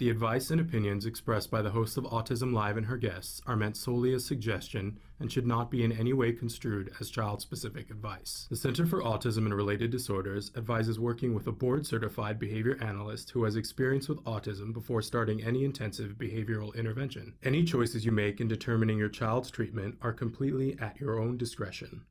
the advice and opinions expressed by the host of Autism Live and her guests are meant solely as suggestion and should not be in any way construed as child-specific advice. The Center for Autism and Related Disorders advises working with a board-certified behavior analyst who has experience with autism before starting any intensive behavioral intervention. Any choices you make in determining your child's treatment are completely at your own discretion.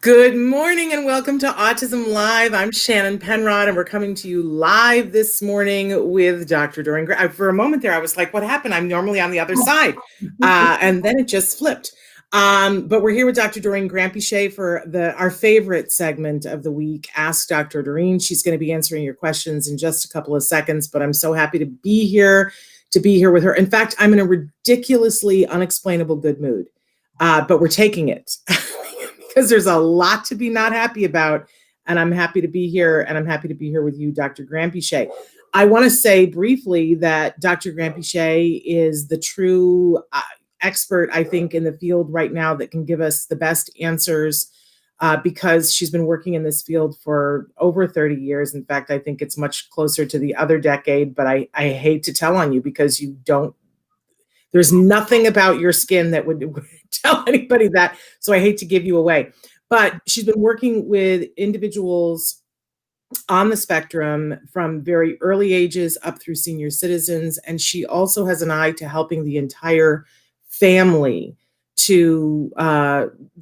Good morning and welcome to Autism Live. I'm Shannon Penrod and we're coming to you live this morning with Dr. Doreen. For a moment there, I was like, what happened? I'm normally on the other side. And then it just flipped. But we're here with Dr. Doreen January for our favorite segment of the week, Ask Dr. Doreen. She's going to be answering your questions in just a couple of seconds, but I'm so happy to be here with her. In fact, I'm in a ridiculously unexplainable good mood, but we're taking it. Because there's a lot to be not happy about, and I'm happy to be here, and I'm happy to be here with you, Dr. January. I want to say briefly that Dr. January is the true expert, I think, in the field right now that can give us the best answers because she's been working in this field for over 30 years. In fact, I think it's much closer to the other decade, but I hate to tell on you because there's nothing about your skin that would tell anybody that. So I hate to give you away. But she's been working with individuals on the spectrum from very early ages up through senior citizens. And she also has an eye to helping the entire family to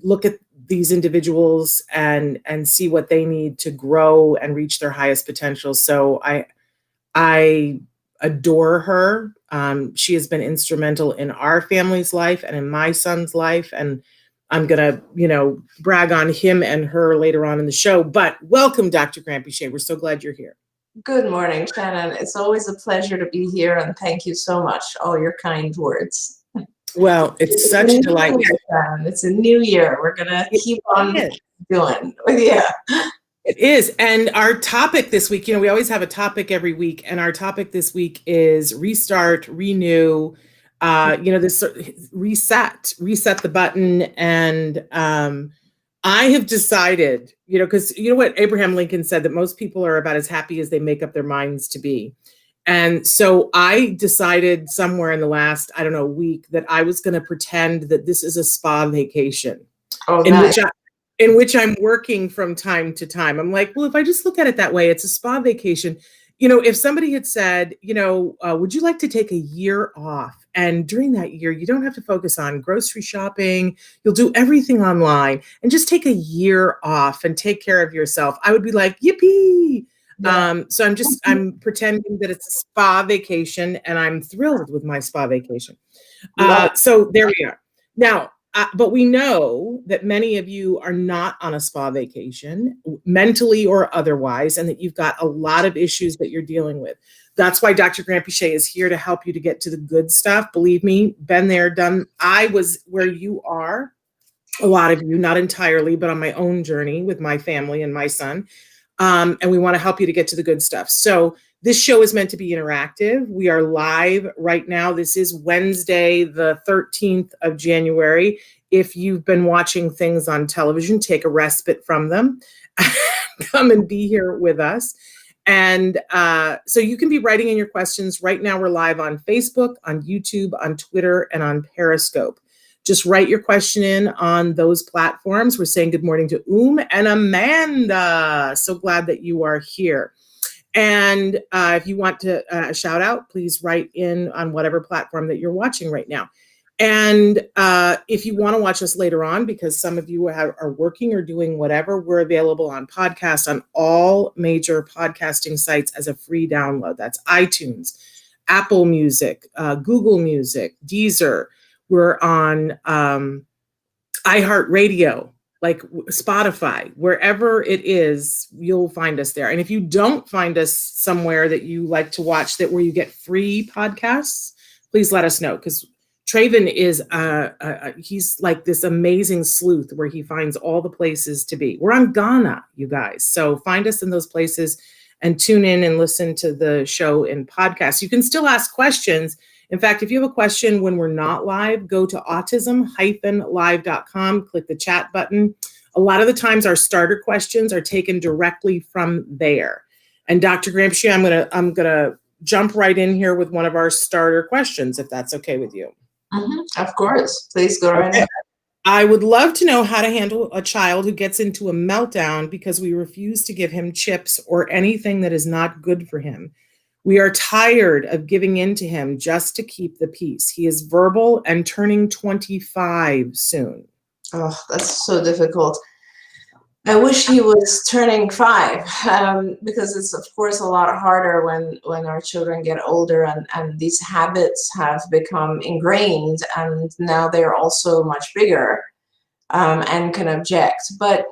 look at these individuals and see what they need to grow and reach their highest potential. So I adore her. She has been instrumental in our family's life and in my son's life. And I'm going to, brag on him and her later on in the show. But welcome, Dr. January. We're so glad you're here. Good morning, Shannon. It's always a pleasure to be here. And thank you so much. All your kind words. Well, it's such a delight. It's a new year. We're going to keep on doing. Yeah. It is. And our topic this week, we always have a topic every week. And our topic this week is restart, renew, this reset the button. And I have decided, because what Abraham Lincoln said, that most people are about as happy as they make up their minds to be. And so I decided somewhere in the last, week that I was going to pretend that this is a spa vacation. Oh, nice. In which I'm working from time to time. I'm like, well, if I just look at it that way, it's a spa vacation. If somebody had said, would you like to take a year off? And during that year, you don't have to focus on grocery shopping. You'll do everything online and just take a year off and take care of yourself. I would be like, yippee. Yeah. So I'm pretending that it's a spa vacation and I'm thrilled with my spa vacation. So there we are. Now, but we know that many of you are not on a spa vacation, mentally or otherwise, and that you've got a lot of issues that you're dealing with. That's why Dr. January is here to help you to get to the good stuff. Believe me, been there, done. I was where you are, a lot of you, not entirely, but on my own journey with my family and my son. And we want to help you to get to the good stuff. So this show is meant to be interactive. We are live right now. This is Wednesday, the 13th of January. If you've been watching things on television, take a respite from them. Come and be here with us. And so you can be writing in your questions. Right now, we're live on Facebook, on YouTube, on Twitter, and on Periscope. Just write your question in on those platforms. We're saying good morning to and Amanda. So glad that you are here. And if you want to shout out, please write in on whatever platform that you're watching right now. And if you want to watch us later on, because some of you are working or doing whatever, we're available on podcast on all major podcasting sites as a free download. That's iTunes, Apple Music, Google Music, Deezer. We're on iHeartRadio. like Spotify, wherever it is, you'll find us there. And if you don't find us somewhere that you like to watch that where you get free podcasts, please let us know, because Traven is he's like this amazing sleuth where he finds all the places to be. We're on Ghana, you guys. So find us in those places and tune in and listen to the show in podcasts. You can still ask questions. In fact, if you have a question when we're not live, go to autism-live.com, click the chat button. A lot of the times our starter questions are taken directly from there. And Dr. Gramsci, I'm gonna jump right in here with one of our starter questions, if that's okay with you. Of course, please go right ahead. I would love to know how to handle a child who gets into a meltdown because we refuse to give him chips or anything that is not good for him. We are tired of giving in to him just to keep the peace. He is verbal and turning 25 soon. Oh, that's so difficult. I wish he was turning 5, because it's, of course, a lot harder when our children get older and these habits have become ingrained, and now they're also much bigger and can object. But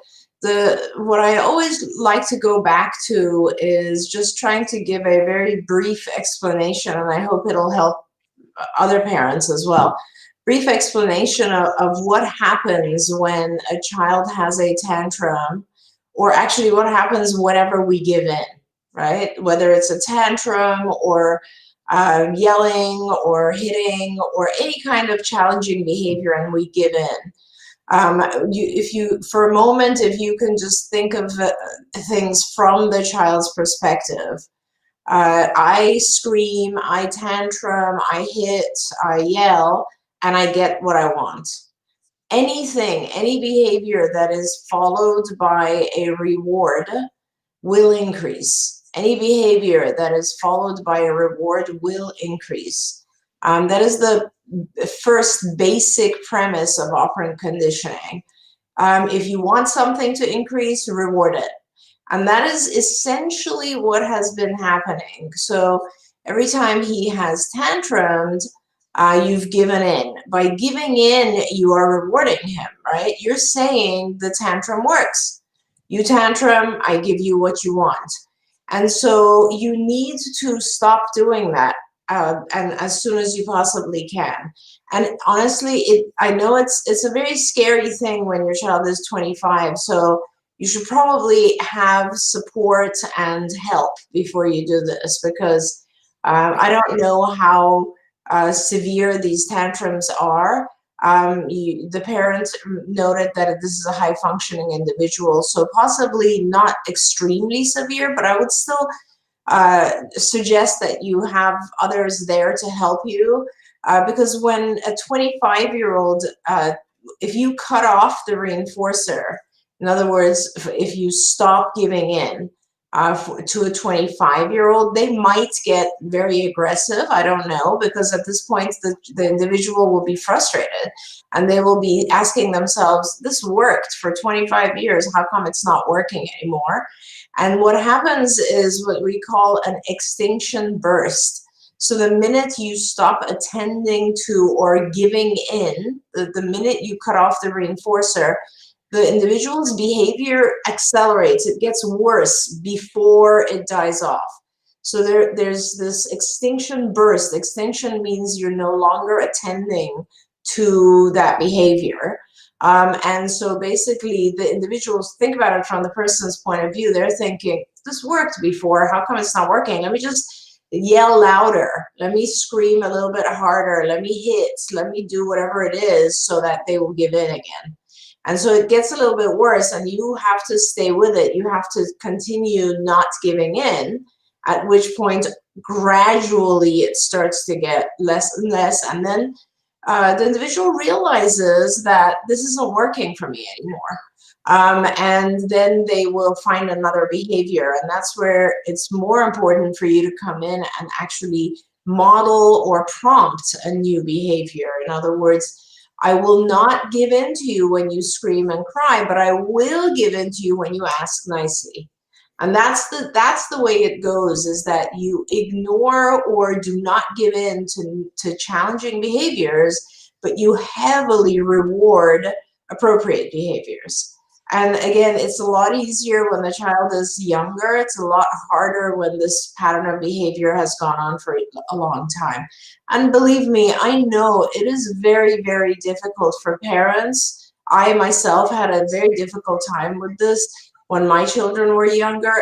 what I always like to go back to is just trying to give a very brief explanation, and I hope it'll help other parents as well. Brief explanation of what happens when a child has a tantrum, or actually what happens whenever we give in, right? Whether it's a tantrum or yelling or hitting or any kind of challenging behavior and we give in. For a moment, if you can just think of things from the child's perspective. I scream, I tantrum, I hit, I yell, and I get what I want. Anything, any behavior that is followed by a reward will increase. Any behavior that is followed by a reward will increase. That is the first basic premise of operant conditioning. If you want something to increase, reward it. And that is essentially what has been happening. So every time he has tantrumed, you've given in. By giving in, you are rewarding him, right? You're saying the tantrum works. You tantrum, I give you what you want. And so you need to stop doing that, and as soon as you possibly can. And honestly, I know it's a very scary thing when your child is 25, so you should probably have support and help before you do this, because I don't know how severe these tantrums are. The parents noted that this is a high functioning individual, so possibly not extremely severe, but I would still suggest that you have others there to help you, because when a 25-year-old, if you cut off the reinforcer, in other words, if you stop giving in to a 25-year-old, they might get very aggressive. I don't know, because at this point, the individual will be frustrated and they will be asking themselves, this worked for 25 years. How come it's not working anymore? And what happens is what we call an extinction burst. So the minute you stop attending to or giving in, the minute you cut off the reinforcer, the individual's behavior accelerates. It gets worse before it dies off. So there's this extinction burst. Extinction means you're no longer attending to that behavior. And so basically the individuals think about it from the person's point of view. They're thinking, this worked before. How come it's not working? Let me just yell louder. Let me scream a little bit harder. Let me hit. Let me do whatever it is so that they will give in again. And so it gets a little bit worse, and you have to stay with it. You have to continue not giving in, at which point gradually it starts to get less and less. And then the individual realizes that this isn't working for me anymore. And then they will find another behavior. And that's where it's more important for you to come in and actually model or prompt a new behavior. In other words, I will not give in to you when you scream and cry, but I will give in to you when you ask nicely. And that's the way it goes, is that you ignore or do not give in to challenging behaviors, but you heavily reward appropriate behaviors. And again, it's a lot easier when the child is younger. It's a lot harder when this pattern of behavior has gone on for a long time. And believe me, I know it is very, very difficult for parents. I myself had a very difficult time with this when my children were younger.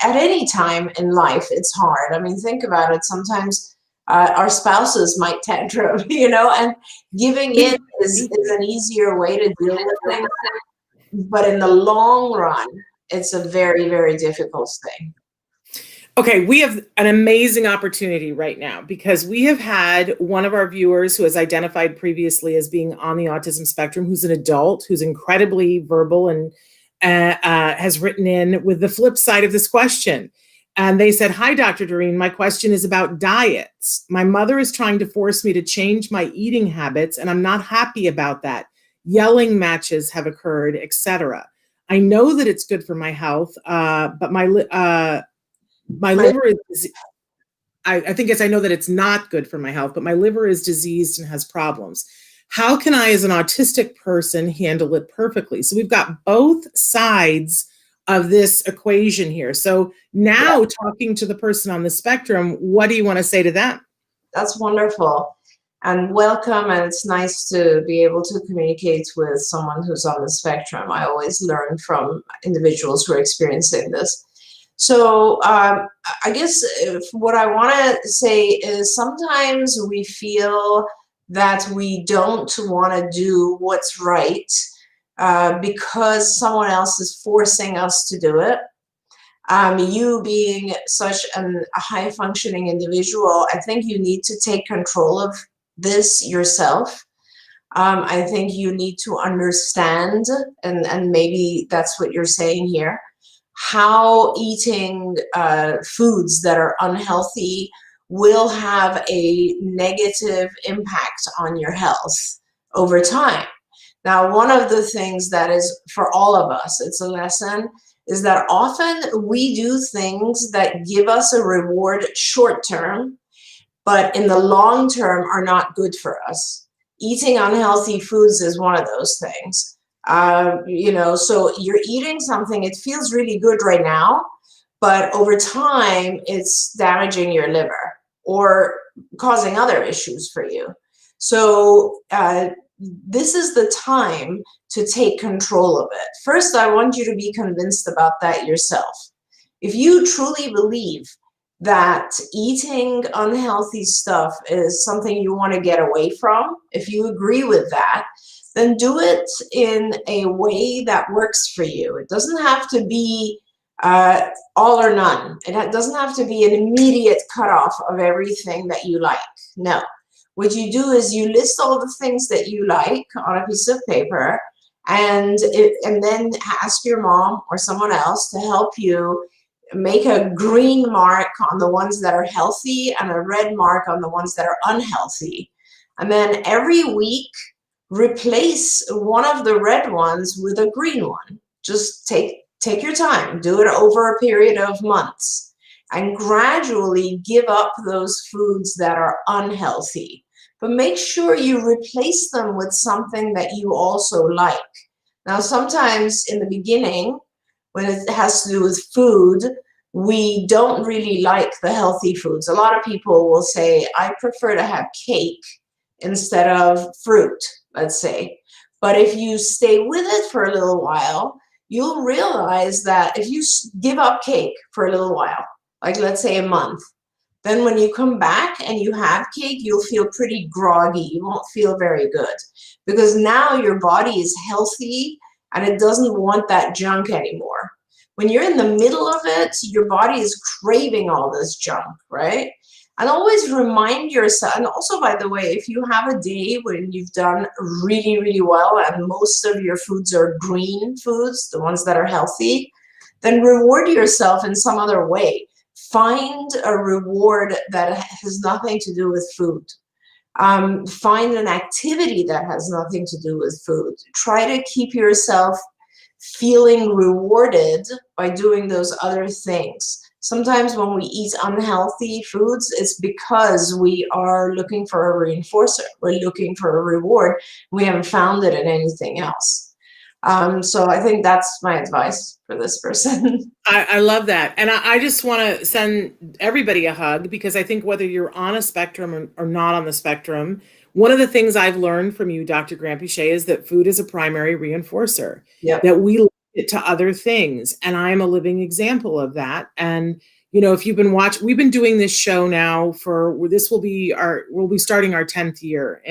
At any time in life, it's hard. I mean, think about it. Sometimes our spouses might tantrum, and giving in is an easier way to deal with things. But in the long run, it's a very, very difficult thing. Okay, we have an amazing opportunity right now because we have had one of our viewers who has identified previously as being on the autism spectrum, who's an adult, who's incredibly verbal and has written in with the flip side of this question. And they said, "Hi, Dr. Doreen, my question is about diets. My mother is trying to force me to change my eating habits, and I'm not happy about that. Yelling matches have occurred, etc. I know that it's good for my health, but my liver is, I think I know that it's not good for my health, but my liver is diseased and has problems. How can I, as an autistic person, handle it perfectly?" So we've got both sides of this equation here. So now, talking to the person on the spectrum, what do you want to say to them? That's wonderful. And welcome, and it's nice to be able to communicate with someone who's on the spectrum. I always learn from individuals who are experiencing this. So I guess what I want to say is sometimes we feel that we don't want to do what's right because someone else is forcing us to do it. You being such a high-functioning individual, I think you need to take control of this yourself. I think you need to understand, and maybe that's what you're saying here, how eating foods that are unhealthy will have a negative impact on your health over time. Now, one of the things that is for all of us, it's a lesson, is that often we do things that give us a reward short term, but in the long term are not good for us. Eating unhealthy foods is one of those things. So you're eating something, it feels really good right now, but over time it's damaging your liver or causing other issues for you. So this is the time to take control of it. First, I want you to be convinced about that yourself. If you truly believe that eating unhealthy stuff is something you want to get away from, if you agree with that, then do it in a way that works for you. It doesn't have to be all or none. It doesn't have to be an immediate cutoff of everything that you like. No. What you do is you list all the things that you like on a piece of paper, and then ask your mom or someone else to help you make a green mark on the ones that are healthy and a red mark on the ones that are unhealthy. And then every week, replace one of the red ones with a green one. Just take your time, do it over a period of months, and gradually give up those foods that are unhealthy. But make sure you replace them with something that you also like. Now, sometimes in the beginning, when it has to do with food, we don't really like the healthy foods. A lot of people will say, I prefer to have cake instead of fruit, let's say. But if you stay with it for a little while, you'll realize that if you give up cake for a little while, like let's say a month, then when you come back and you have cake, you'll feel pretty groggy. You won't feel very good because now your body is healthy and it doesn't want that junk anymore. When you're in the middle of it, your body is craving all this junk, right? And always remind yourself, and also, by the way, if you have a day when you've done really, really well and most of your foods are green foods, the ones that are healthy, then reward yourself in some other way. Find a reward that has nothing to do with food. Find an activity that has nothing to do with food. Try to keep yourself feeling rewarded by doing those other things. Sometimes when we eat unhealthy foods, it's because we are looking for a reinforcer. We're looking for a reward. We haven't found it in anything else. So I think that's my advice for this person. I love that. And I just want to send everybody a hug, because I think whether you're on a spectrum or not on the spectrum, one of the things I've learned from you, Dr. Grampiche, is that food is a primary reinforcer, Yep. that we link it to other things. And I am a living example of that. And, you know, if you've been watching, we've been doing this show now we'll be starting our 10th year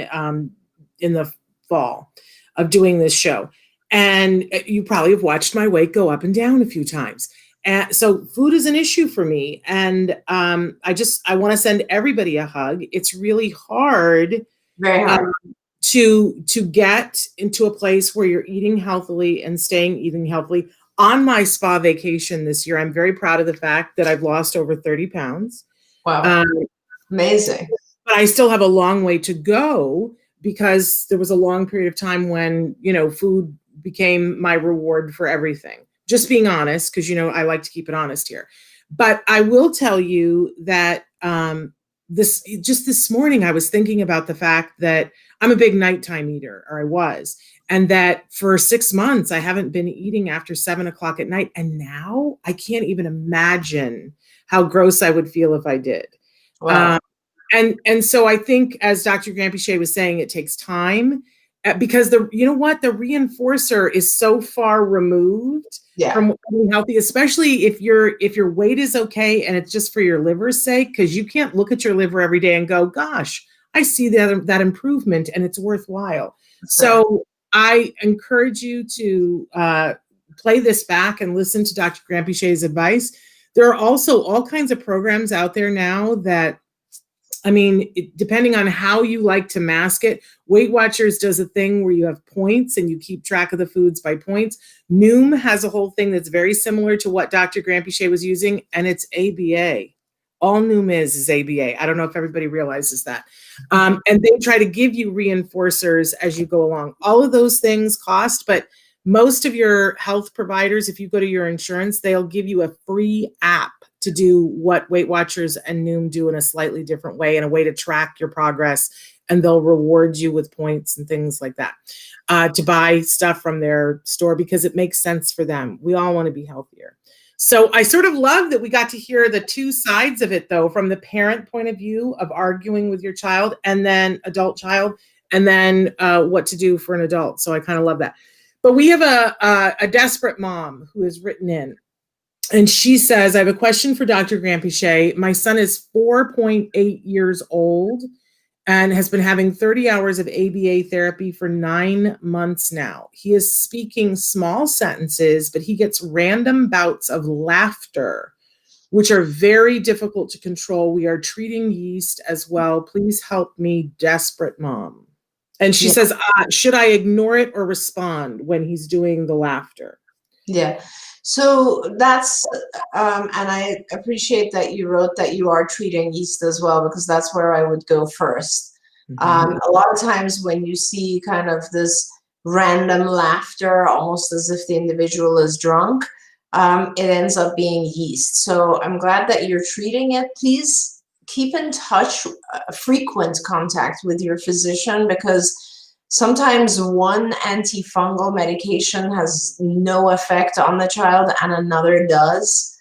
in the fall of doing this show. And you probably have watched my weight go up and down a few times. And so food is an issue for me. And I want to send everybody a hug. It's really hard, Very hard. To get into a place where you're eating healthily and eating healthily. On my spa vacation this year, I'm very proud of the fact that I've lost over 30 pounds. Wow. Amazing. But I still have a long way to go, because there was a long period of time when, you know, food became my reward for everything. Just being honest, because, you know, I like to keep it honest here. But I will tell you that this morning, I was thinking about the fact that I'm a big nighttime eater, or I was, and that for 6 months, I haven't been eating after 7 o'clock at night. And now I can't even imagine how gross I would feel if I did. Wow. And so I think, as Dr. Grampiche was saying, it takes time, because the reinforcer is so far removed from being healthy, especially if your weight is okay and it's just for your liver's sake, because you can't look at your liver every day and go, gosh, I see that improvement and it's worthwhile. So I encourage you to play this back and listen to Dr. Grampiche's advice. There are also all kinds of programs out there now that, I mean, depending on how you like to mask it, Weight Watchers does a thing where you have points and you keep track of the foods by points. Noom has a whole thing that's very similar to what Dr. Grampiche was using, and it's ABA. All Noom is ABA. I don't know if everybody realizes that. And they try to give you reinforcers as you go along. All of those things cost, but most of your health providers, if you go to your insurance, they'll give you a free app to do what Weight Watchers and Noom do in a slightly different way, and a way to track your progress. And they'll reward you with points and things like that to buy stuff from their store, because it makes sense for them. We all want to be healthier. So I sort of love that we got to hear the two sides of it, though, from the parent point of view of arguing with your child, and then adult child, and then what to do for an adult. So I kind of love that. But we have a desperate mom who has written in. And she says, I have a question for Dr. Grampiche. My son is 4.8 years old and has been having 30 hours of ABA therapy for 9 months now. He is speaking small sentences, but he gets random bouts of laughter, which are very difficult to control. We are treating yeast as well. Please help me, desperate mom. And she says, should I ignore it or respond when he's doing the laughter? Yeah. So that's, and I appreciate that you wrote that you are treating yeast as well, because that's where I would go first. A lot of times when you see kind of this random laughter, almost as if the individual is drunk, it ends up being yeast. So I'm glad that you're treating it. Please keep in touch, frequent contact with your physician, because sometimes one antifungal medication has no effect on the child and another does.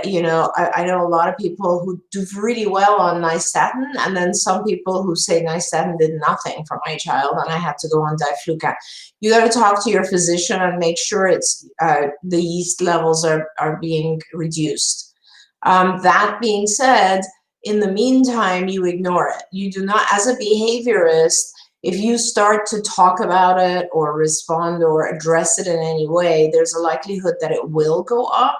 You know, I know a lot of people who do really well on nystatin, and then some people who say nystatin did nothing for my child and I had to go on diflucan. You got to talk to your physician and make sure it's the yeast levels are being reduced. That being said, in the meantime, you ignore it. You do not, as a behaviorist, if you start to talk about it or respond or address it in any way, there's a likelihood that it will go up.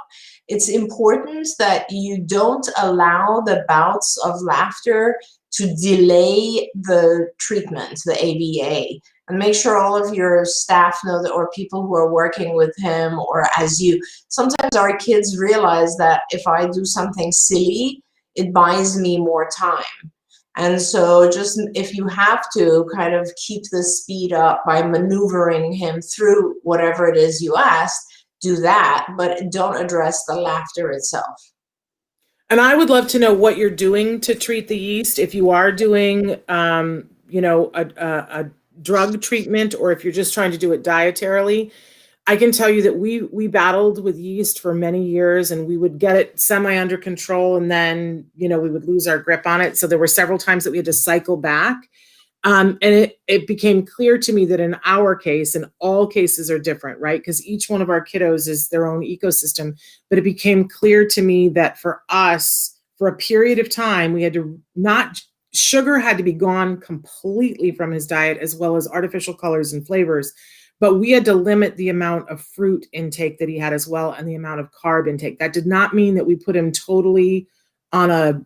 It's important that you don't allow the bouts of laughter to delay the treatment, the ABA, and make sure all of your staff know that, or people who are working with him, or as you. Sometimes our kids realize that if I do something silly, it buys me more time. And so just if you have to kind of keep the speed up by maneuvering him through whatever it is you asked, do that, but don't address the laughter itself. And I would love to know what you're doing to treat the yeast. If you are doing, you know, drug treatment or if you're just trying to do it dietarily, I can tell you that we battled with yeast for many years, and we would get it semi under control, and then, we would lose our grip on it. So there were several times that we had to cycle back. And it became clear to me that in our case, and all cases are different, right? Because each one of our kiddos is their own ecosystem. But it became clear to me that for us, for a period of time, we had to sugar had to be gone completely from his diet, as well as artificial colors and flavors. But we had to limit the amount of fruit intake that he had as well, and the amount of carb intake. That did not mean that we put him totally on a,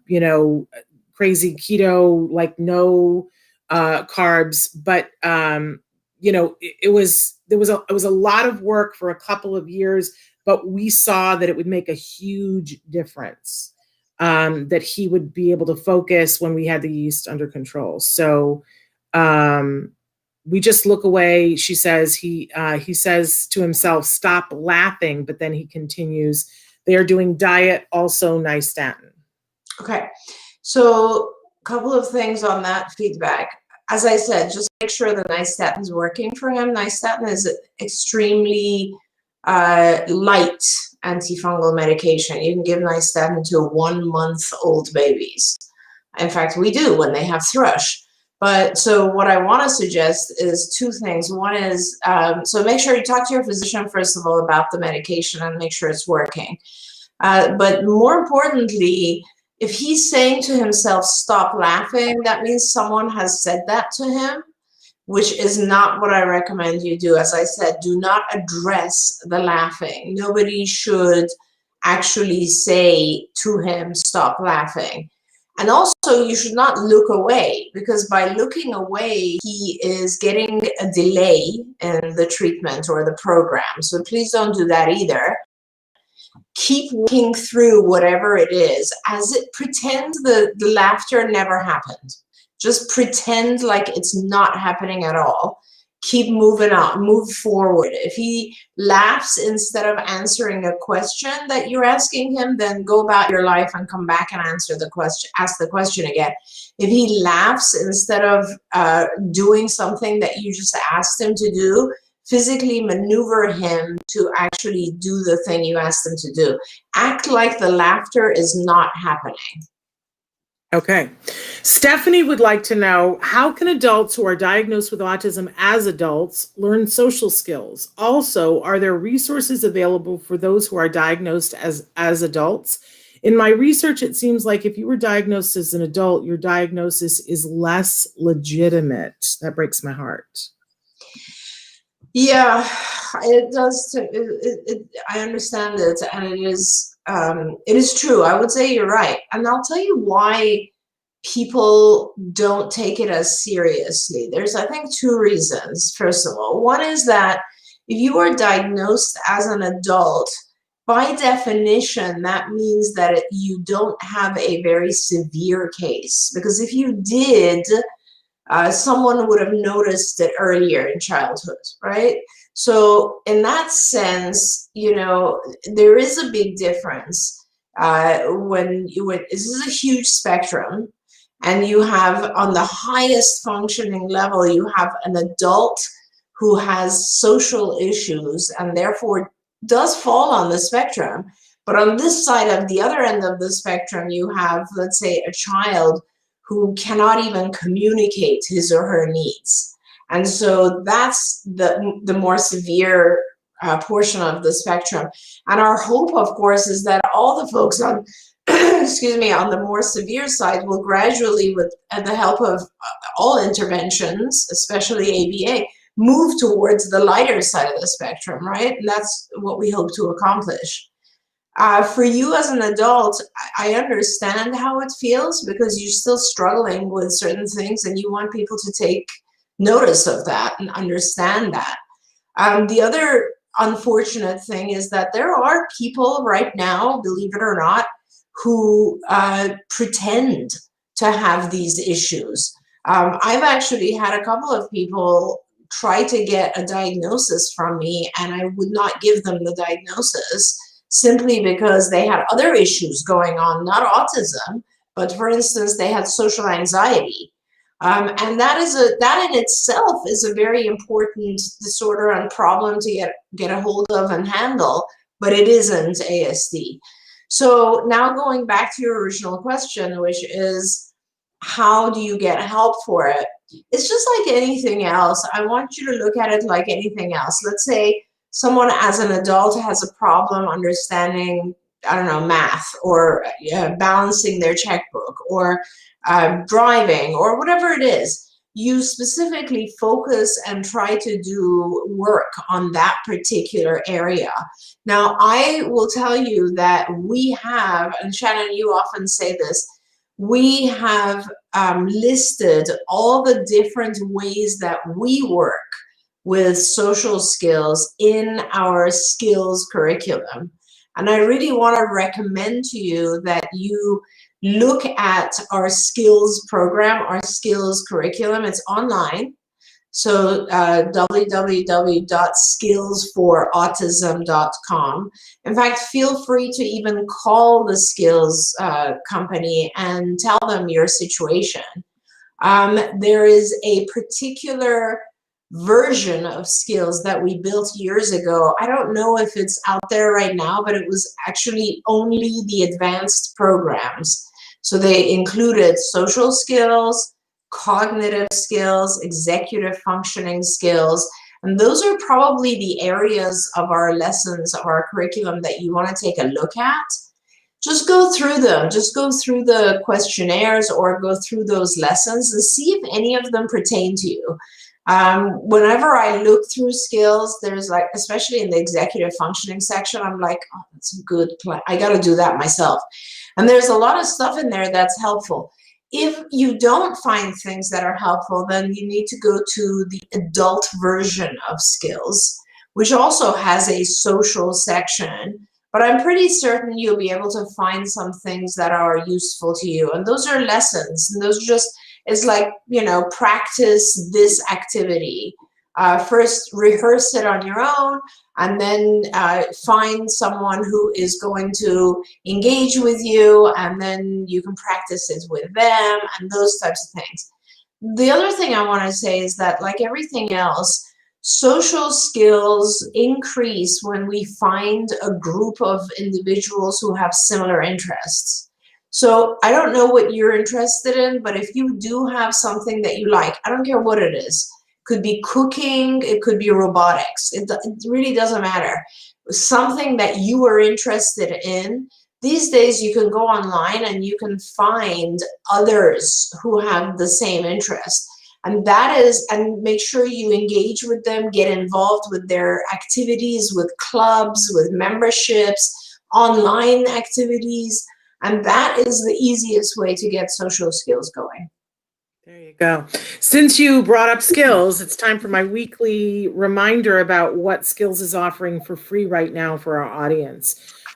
crazy keto, like no carbs. But, it was a lot of work for a couple of years, but we saw that it would make a huge difference, that he would be able to focus when we had the yeast under control. So, we just look away. She says he says to himself, "Stop laughing," but then he continues. They are doing diet, also nystatin. Okay, so a couple of things on that feedback. As I said, just make sure the nystatin is working for him. Nystatin is extremely light antifungal medication. You can give nystatin to 1-month-old babies. In fact, we do when they have thrush. But so what I want to suggest is two things. One is, so make sure you talk to your physician, first of all, about the medication and make sure it's working. But more importantly, if he's saying to himself, "Stop laughing," that means someone has said that to him, which is not what I recommend you do. As I said, do not address the laughing. Nobody should actually say to him, "Stop laughing." And also, you should not look away, because by looking away, he is getting a delay in the treatment or the program. So please don't do that either. Keep working through whatever it is, as it pretends the laughter never happened. Just pretend like it's not happening at all. Keep moving on, move forward. If he laughs instead of answering a question that you're asking him, then go about your life and come back and ask the question again. If he laughs instead of doing something that you just asked him to do, physically maneuver him to actually do the thing you asked him to do. Act like the laughter is not happening. Okay. Stephanie would like to know, how can adults who are diagnosed with autism as adults learn social skills? Also, are there resources available for those who are diagnosed as adults? In my research, it seems like if you were diagnosed as an adult, your diagnosis is less legitimate. That breaks my heart. Yeah, it does. I understand it, and it is true. I would say you're right, and I'll tell you why people don't take it as seriously. There's, I think, two reasons. First of all, one is that if you are diagnosed as an adult, by definition, that means that you don't have a very severe case, because if you did, someone would have noticed it earlier in childhood, right? So in that sense, there is a big difference when this is a huge spectrum, and you have, on the highest functioning level, you have an adult who has social issues and therefore does fall on the spectrum. But on this side, of the other end of the spectrum, you have, let's say, a child who cannot even communicate his or her needs. And so that's the more severe portion of the spectrum. And our hope, of course, is that all the folks on, excuse me, on the more severe side will gradually, with the help of all interventions, especially ABA, move towards the lighter side of the spectrum, right? And that's what we hope to accomplish. For you as an adult, I understand how it feels, because you're still struggling with certain things and you want people to take notice of that and understand that. The other unfortunate thing is that there are people right now, believe it or not, who pretend to have these issues. I've actually had a couple of people try to get a diagnosis from me, and I would not give them the diagnosis, simply because they had other issues going on, not autism, but for instance, they had social anxiety. And that in itself is a very important disorder and problem to get a hold of and handle, but it isn't ASD. So now going back to your original question, which is, how do you get help for it? It's just like anything else. I want you to look at it like anything else. Let's say someone as an adult has a problem understanding, I don't know, math, or balancing their checkbook, or driving, or whatever it is. You specifically focus and try to do work on that particular area. Now, I will tell you that we have, and Shannon, you often say this, we have listed all the different ways that we work with social skills in our skills curriculum. And I really want to recommend to you that you look at our skills program, our skills curriculum. It's online. So www.skillsforautism.com. In fact, feel free to even call the skills company and tell them your situation. There is a particular version of skills that we built years ago. I don't know if it's out there right now, but it was actually only the advanced programs. So they included social skills, cognitive skills, executive functioning skills, and those are probably the areas of our lessons, of our curriculum, that you want to take a look at. Just go through them, just go through the questionnaires or go through those lessons and see if any of them pertain to you. Whenever I look through skills, there's like, especially in the executive functioning section, I'm like, oh, that's a good plan. I got to do that myself. And there's a lot of stuff in there that's helpful. If you don't find things that are helpful, then you need to go to the adult version of skills, which also has a social section. But I'm pretty certain you'll be able to find some things that are useful to you. And those are lessons. And those just, it's like, you know, practice this activity. First, rehearse it on your own, and then find someone who is going to engage with you, and then you can practice it with them, and those types of things. The other thing I want to say is that, like everything else, social skills increase when we find a group of individuals who have similar interests. So I don't know what you're interested in, but if you do have something that you like, I don't care what it is. Could be cooking, it could be robotics. It really doesn't matter. Something that you are interested in. These days you can go online and you can find others who have the same interest. And that is, and make sure you engage with them, get involved with their activities, with clubs, with memberships, online activities. And that is the easiest way to get social skills going. There you go. Since you brought up skills, it's time for my weekly reminder about what Skills is offering for free right now for our audience.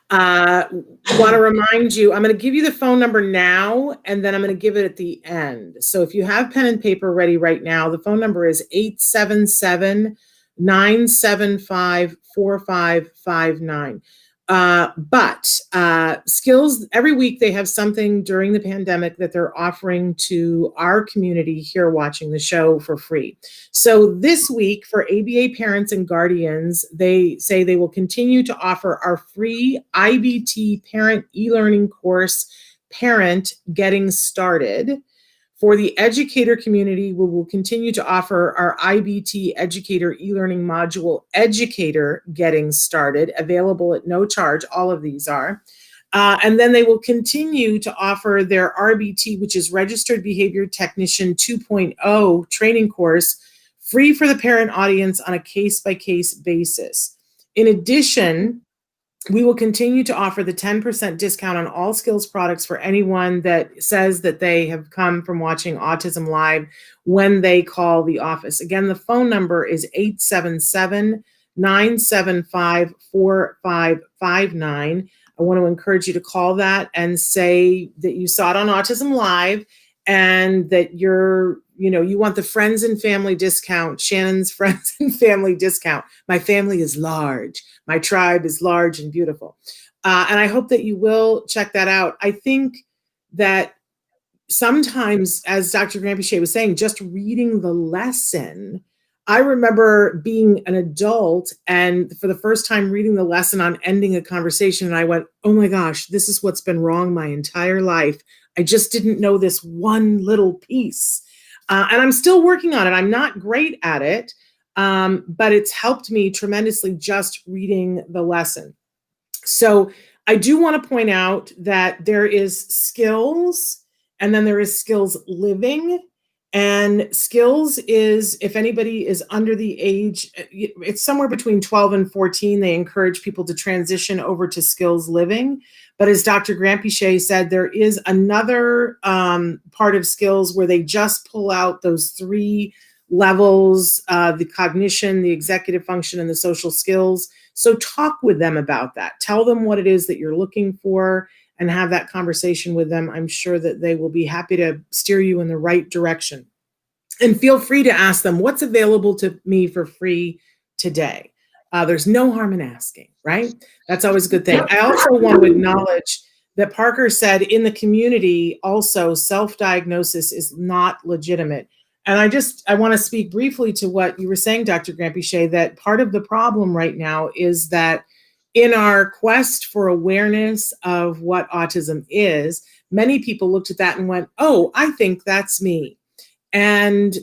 Want to remind you, I'm going to give you the phone number now, and then I'm going to give it at the end. So if you have pen and paper ready right now, the phone number is 877-975-4559. But Skills, every week they have something during the pandemic that they're offering to our community here watching the show for free. So this week for ABA parents and guardians, they say they will continue to offer our free IBT parent e-learning course, Parent Getting Started. For the educator community, we will continue to offer our IBT educator e-learning module, Educator Getting Started, available at no charge. All of these are. And then they will continue to offer their RBT, which is Registered Behavior Technician 2.0 training course, free for the parent audience on a case-by-case basis. In addition, we will continue to offer the 10% discount on all Skills products for anyone that says that they have come from watching Autism Live when they call the office. Again, the phone number is 877-975-4559. I want to encourage you to call that and say that you saw it on Autism Live and that you want the friends and family discount, Shannon's friends and family discount. My family is large. My tribe is large and beautiful. And I hope that you will check that out. I think that sometimes, as Dr. Grampiche was saying, just reading the lesson. I remember being an adult and for the first time reading the lesson on ending a conversation, and I went, oh my gosh, this is what's been wrong my entire life. I just didn't know this one little piece. And I'm still working on it. I'm not great at it, but it's helped me tremendously just reading the lesson. So I do want to point out that there is skills, and then there is skills living. And skills is, if anybody is under the age, it's somewhere between 12 and 14, they encourage people to transition over to skills living. But as Dr. Grampiche said, there is another part of skills where they just pull out those 3 levels, the cognition, the executive function, and the social skills. So talk with them about that. Tell them what it is that you're looking for and have that conversation with them. I'm sure that they will be happy to steer you in the right direction. And feel free to ask them, what's available to me for free today? There's no harm in asking, right? That's always a good thing. I also want to acknowledge that Parker said in the community also self-diagnosis is not legitimate. And I want to speak briefly to what you were saying, Dr. Grampiche, that part of the problem right now is that in our quest for awareness of what autism is, many people looked at that and went, oh, I think that's me. And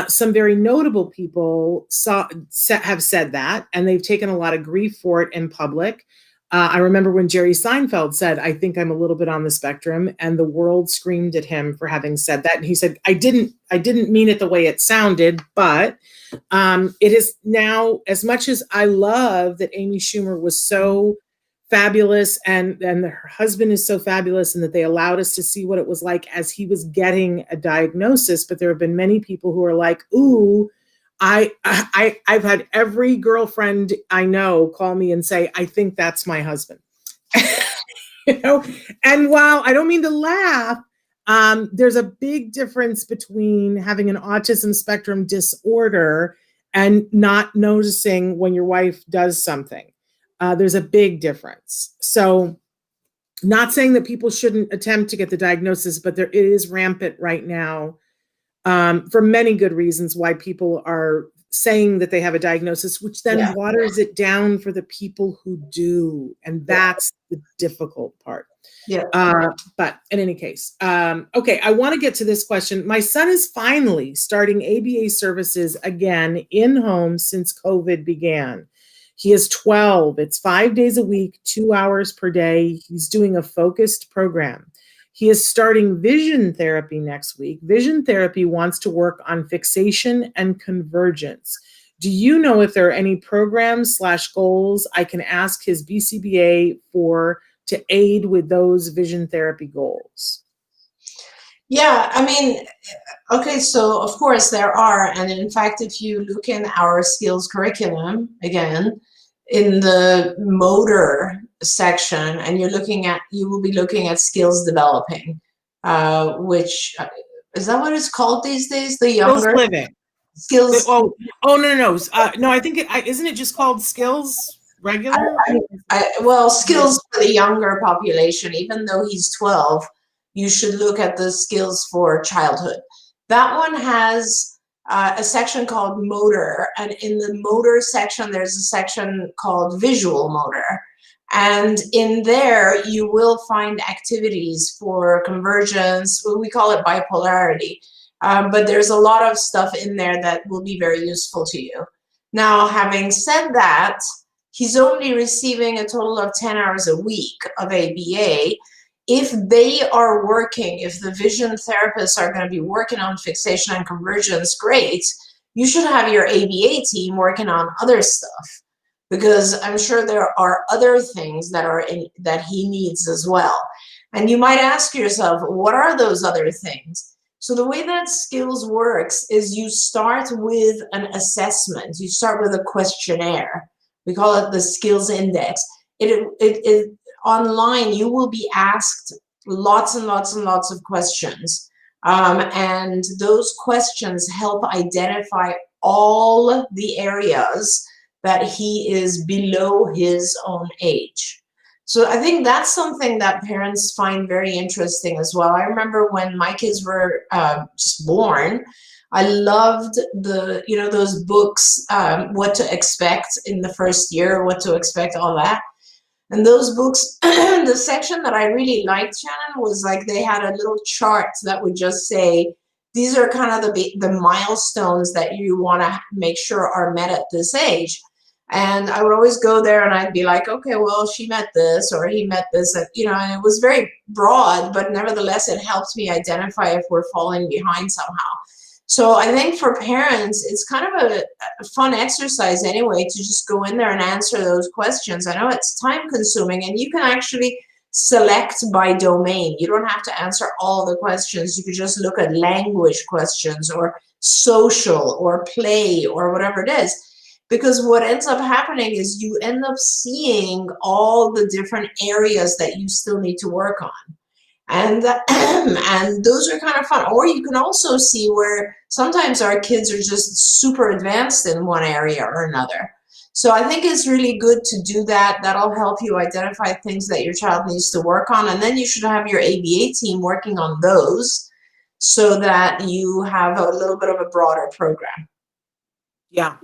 some very notable people have said that, and they've taken a lot of grief for it in public. I remember when Jerry Seinfeld said, I think I'm a little bit on the spectrum, and the world screamed at him for having said that. And he said, I didn't mean it the way it sounded, but it is now, as much as I love that Amy Schumer was so fabulous and her husband is so fabulous and that they allowed us to see what it was like as he was getting a diagnosis. But there have been many people who are like, ooh, I've had every girlfriend I know call me and say, I think that's my husband. You know, and while I don't mean to laugh, there's a big difference between having an autism spectrum disorder and not noticing when your wife does something. There's a big difference. So not saying that people shouldn't attempt to get the diagnosis, but it is rampant right now for many good reasons why people are saying that they have a diagnosis, which then waters it down for the people who do. And that's the difficult part. Yeah. But in any case, okay, I want to get to this question. My son is finally starting ABA services again in home since COVID began. He is 12. It's 5 days a week, 2 hours per day. He's doing a focused program. He is starting vision therapy next week. Vision therapy wants to work on fixation and convergence. Do you know if there are any programs/goals I can ask his BCBA for to aid with those vision therapy goals? Yeah, I mean, okay, so of course there are. And in fact, if you look in our skills curriculum, again, in the motor section, and you will be looking at skills developing, which is that what it's called these days? The younger skills living. Skills. No. No, I think isn't it just called skills regular? Well, skills for the younger population. Even though he's 12, you should look at the skills for childhood. That one has a section called motor, and in the motor section there's a section called visual motor, and in there you will find activities for convergence. We call it bipolarity, but there's a lot of stuff in there that will be very useful to you. Now, having said that, he's only receiving a total of 10 hours a week of ABA. If they are working, if the vision therapists are going to be working on fixation and convergence, great. You should have your ABA team working on other stuff, because I'm sure there are other things that he needs as well. And you might ask yourself, what are those other things? So the way that skills works is you start with an assessment. You start with a questionnaire. We call it the skills index. Online, you will be asked lots and lots and lots of questions. And those questions help identify all the areas that he is below his own age. So I think that's something that parents find very interesting as well. I remember when my kids were just born, I loved those books, What to Expect in the First Year, What to Expect, all that. And those books, the section that I really liked, Shannon, was like they had a little chart that would just say, these are kind of the milestones that you want to make sure are met at this age. And I would always go there and I'd be like, okay, well, she met this or he met this, and it was very broad, but nevertheless, it helps me identify if we're falling behind somehow. So I think for parents, it's kind of a fun exercise anyway to just go in there and answer those questions. I know it's time consuming, and you can actually select by domain. You don't have to answer all the questions. You could just look at language questions or social or play or whatever it is. Because what ends up happening is you end up seeing all the different areas that you still need to work on. And and those are kind of fun. Or you can also see where sometimes our kids are just super advanced in one area or another. So I think it's really good to do that. That'll help you identify things that your child needs to work on. And then you should have your ABA team working on those so that you have a little bit of a broader program. Yeah.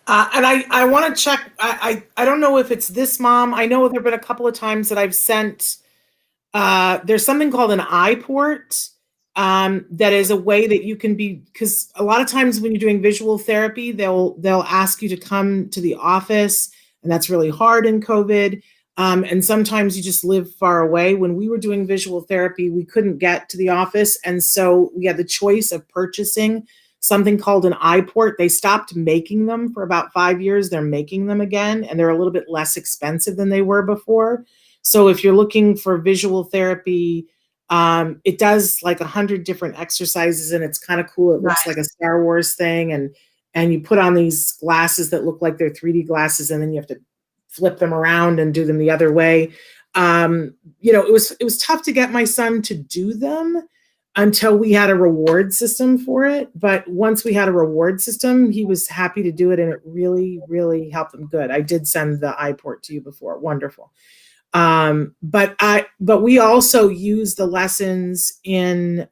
And I want to check. I don't know if it's this mom. I know there have been a couple of times that I've sent. There's something called an iPort that is a way that you can be, because a lot of times when you're doing visual therapy, they'll ask you to come to the office, and that's really hard in COVID. And sometimes you just live far away. When we were doing visual therapy, we couldn't get to the office, and so we had the choice of purchasing something called an iPort. They stopped making them for about 5 years. They're making them again, and they're a little bit less expensive than they were before. So if you're looking for visual therapy, it does like 100 different exercises, and it's kind of cool. It looks like a Star Wars thing, and you put on these glasses that look like they're 3D glasses, and then you have to flip them around and do them the other way. It was tough to get my son to do them until we had a reward system for it. But once we had a reward system, he was happy to do it, and it really, really helped him good. I did send the iPort to you before. Wonderful. But we also use the lessons in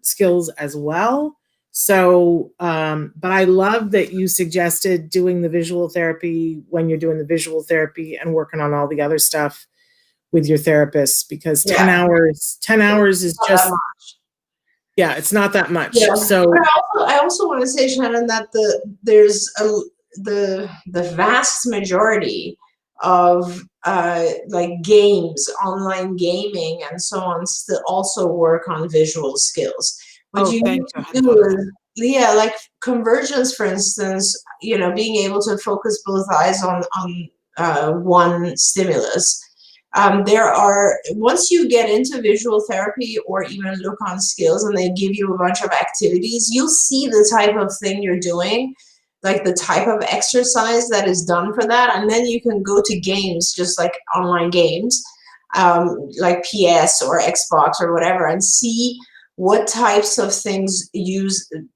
skills as well. So, but I love that you suggested doing the visual therapy when you're doing the visual therapy and working on all the other stuff with your therapist, because 10 hours is just, yeah, it's not that much. Yeah. So I also want to say, Shannon, that the vast majority of like games, online gaming, and so on, still also work on visual skills. What you need to do is, like convergence, for instance, being able to focus both eyes on one stimulus. Once you get into visual therapy or even look on skills and they give you a bunch of activities, you'll see the type of thing you're doing, like the type of exercise that is done for that. And then you can go to games, just like online games, like PS or Xbox or whatever, and see what types of things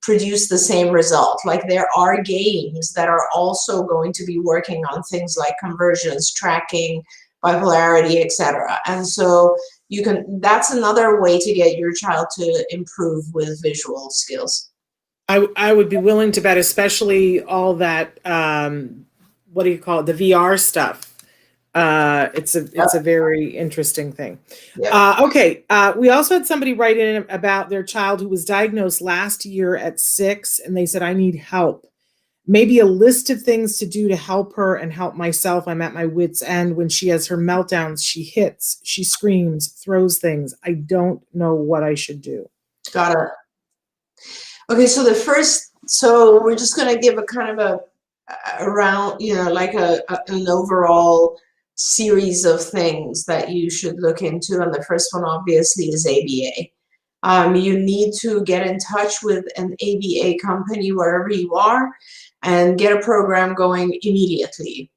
produce the same result. Like there are games that are also going to be working on things like convergence, tracking, bipolarity, etc. And so that's another way to get your child to improve with visual skills. I would be willing to bet, especially all that, what do you call it, the VR stuff. It's a very interesting thing. Okay. We also had somebody write in about their child who was diagnosed last year at 6, and they said, I need help. Maybe a list of things to do to help her and help myself. I'm at my wits' end. When she has her meltdowns, she hits, she screams, throws things. I don't know what I should do. Got it. Okay, so we're just going to give a kind of like an overall series of things that you should look into. And the first one obviously is ABA. You need to get in touch with an ABA company wherever you are and get a program going immediately.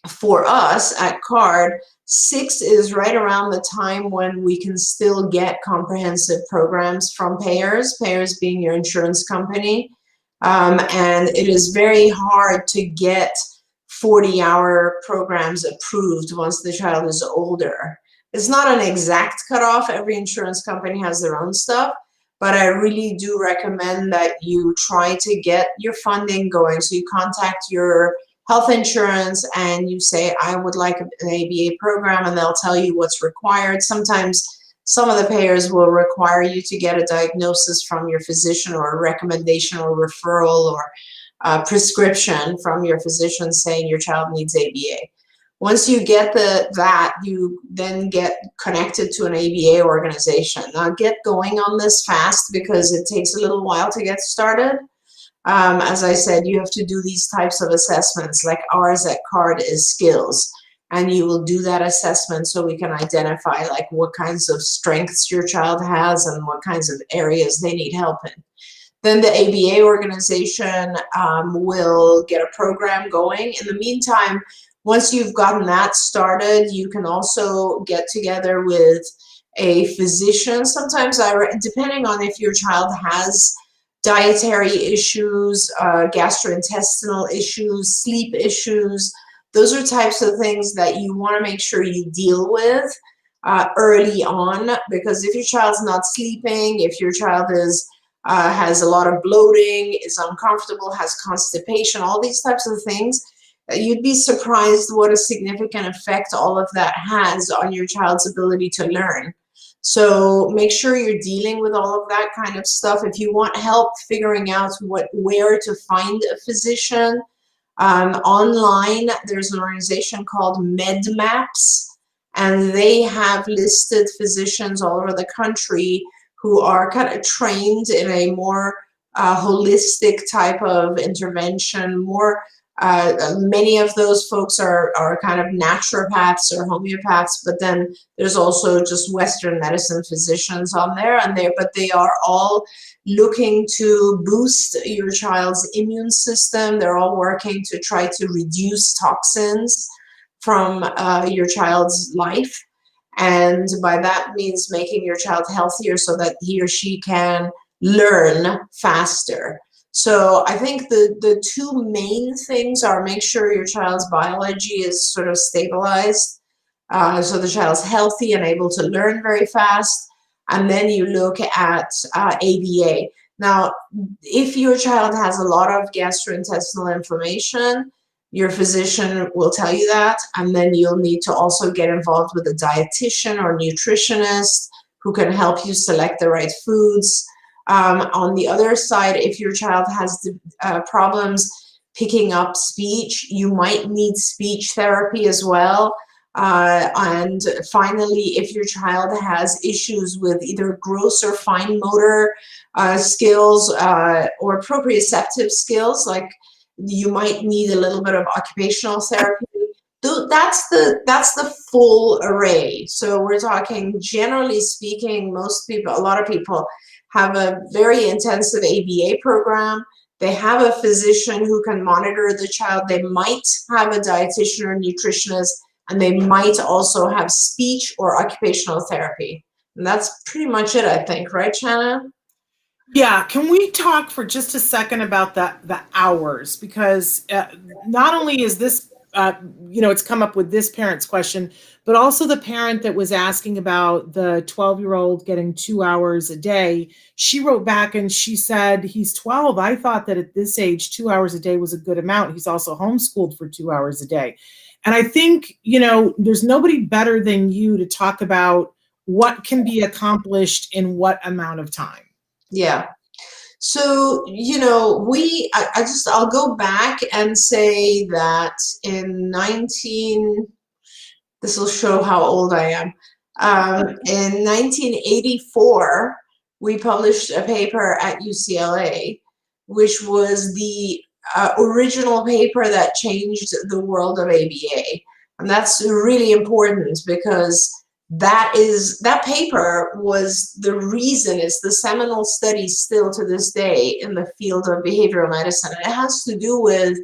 For us at CARD, 6 is right around the time when we can still get comprehensive programs from payers being your insurance company. And it is very hard to get 40-hour programs approved once the child is older. It's not an exact cutoff. Every insurance company has their own stuff, but I really do recommend that you try to get your funding going. So you contact your health insurance and you say, I would like an ABA program, and they'll tell you what's required. Sometimes some of the payers will require you to get a diagnosis from your physician, or a recommendation or referral or prescription from your physician saying your child needs ABA. Once you get that, you then get connected to an ABA organization. Now get going on this fast, because it takes a little while to get started. As I said, you have to do these types of assessments, like ours at CARD is skills. And you will do that assessment so we can identify like what kinds of strengths your child has and what kinds of areas they need help in. Then the ABA organization will get a program going. In the meantime, once you've gotten that started, you can also get together with a physician. Sometimes, depending on if your child has dietary issues, gastrointestinal issues, sleep issues, those are types of things that you want to make sure you deal with early on, because if your child's not sleeping, if your child is has a lot of bloating, is uncomfortable, has constipation, all these types of things, you'd be surprised what a significant effect all of that has on your child's ability to learn. So make sure you're dealing with all of that kind of stuff. If you want help figuring out where to find a physician, online, there's an organization called MedMaps, and they have listed physicians all over the country who are kind of trained in a more holistic type of intervention. Many of those folks are kind of naturopaths or homeopaths, but then there's also just Western medicine physicians on there, but they are all looking to boost your child's immune system. They're all working to try to reduce toxins from your child's life. And by that means making your child healthier so that he or she can learn faster. So I think the two main things are make sure your child's biology is sort of stabilized, so the child's healthy and able to learn very fast. And then you look at ABA. Now, if your child has a lot of gastrointestinal inflammation, your physician will tell you that, and then you'll need to also get involved with a dietitian or nutritionist who can help you select the right foods. On the other side, if your child has problems picking up speech, you might need speech therapy as well. And finally, if your child has issues with either gross or fine motor skills or proprioceptive skills, like you might need a little bit of occupational therapy. That's the full array. So we're talking, generally speaking, a lot of people have a very intensive ABA program. They have a physician who can monitor the child. They might have a dietitian or nutritionist, and they might also have speech or occupational therapy. And that's pretty much it, I think. Right, Shannon? Yeah, can we talk for just a second about the hours? Because not only is this, it's come up with this parent's question, but also the parent that was asking about the 12-year-old getting 2 hours a day. She wrote back and she said, he's 12. I thought that at this age, 2 hours a day was a good amount. He's also homeschooled for 2 hours a day. And I think, there's nobody better than you to talk about what can be accomplished in what amount of time. Yeah. So, I'll go back and say that this will show how old I am. In 1984, we published a paper at UCLA, which was the original paper that changed the world of ABA. And that's really important because that paper was the reason, it's the seminal study still to this day in the field of behavioral medicine. And it has to do with